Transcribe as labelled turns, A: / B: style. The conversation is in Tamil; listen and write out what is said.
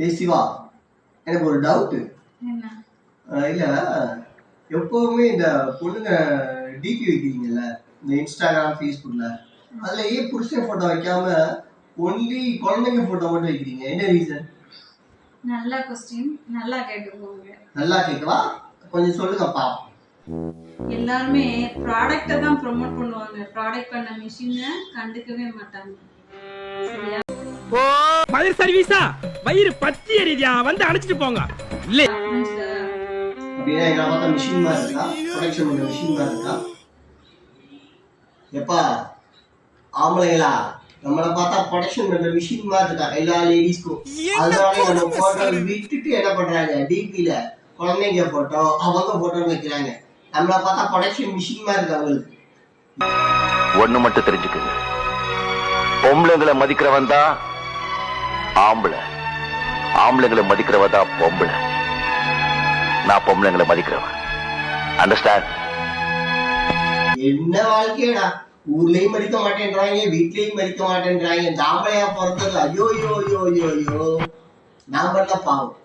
A: ஏய் சிவா, எனக்கு ஒரு டவுட்.
B: என்ன?
A: இல்ல, எப்பவுமே இந்த பொண்ணுங்க டிபி வைக்கிறீங்கல்ல, இந்த இன்ஸ்டாகிராம் ஃபேஸ்புக்ல, அதுல ஏன் புருஷன் போட்டோ வைக்காம ஒன்லி குழந்தைங்க போட்டோ மட்டும் வைக்கிறீங்க? என்ன ரீசன்?
B: நல்ல கொஸ்டின், நல்லா கேட்டுக்கோங்க.
A: நல்லா கேட்கவா? கொஞ்சம் சொல்லுங்க பாப்போம்.
B: எல்லாருமே ப்ராடக்ட்டை தான் ப்ரோமோட் பண்ணுவாங்க. ப்ராடக்ட் பண்ண மிஷினை கண்டுக்கவே மாட்டாங்க. சரியா?
C: ஃபயர் சர்வீஸா? வயிறு பத்தி எரியுதா? வந்து அணைச்சிட்டு போங்க. இல்ல
A: அப்படின்னா எங்களை பார்த்தா மிஷின் மாதிரி இருக்கா? ப்ரொடக்ஷன் பண்ண மிஷின் மாதிரி இருக்கா? எப்பா ஆம்பளைங்களா, நம்மளை பார்த்தா ப்ரொடக்ஷன் பண்ற மிஷின் மாதிரி இருக்கா எல்லா லேடிஸ்க்கும்? அதனால நம்ம போட்டோ விட்டுட்டு என்ன பண்றாங்க, டிபில குழந்தைங்க போட்டோ அவங்க போட்டோ வைக்கிறாங்க. நம்மளை பார்த்தா ப்ரொடக்ஷன் மிஷின் மாதிரி இருக்கு அவங்களுக்கு.
D: ஒண்ணு மட்டும் தெரிஞ்சுக்குங்க, பொம்பளைங்களை மதிக்கிறவன் தான் ஆம்பளை, ஆம்பளைங்களை மதிக்கிறவன் தான் பொம்பளை. நான் பொம்பளைங்களை மதிக்கிறவன். அண்டர்ஸ்டாண்ட்?
A: என்ன வாழ்க்கையடா, ஊர்லயும் மதிக்க மாட்டேன்றாங்க, வீட்லயும் மதிக்க மாட்டேன்றாங்க. இந்த ஆம்பளையா பிறந்தது ஐயோ ஐயோ ஐயோ ஐயோ ஐயோ, நான் பண்ண பாவம்.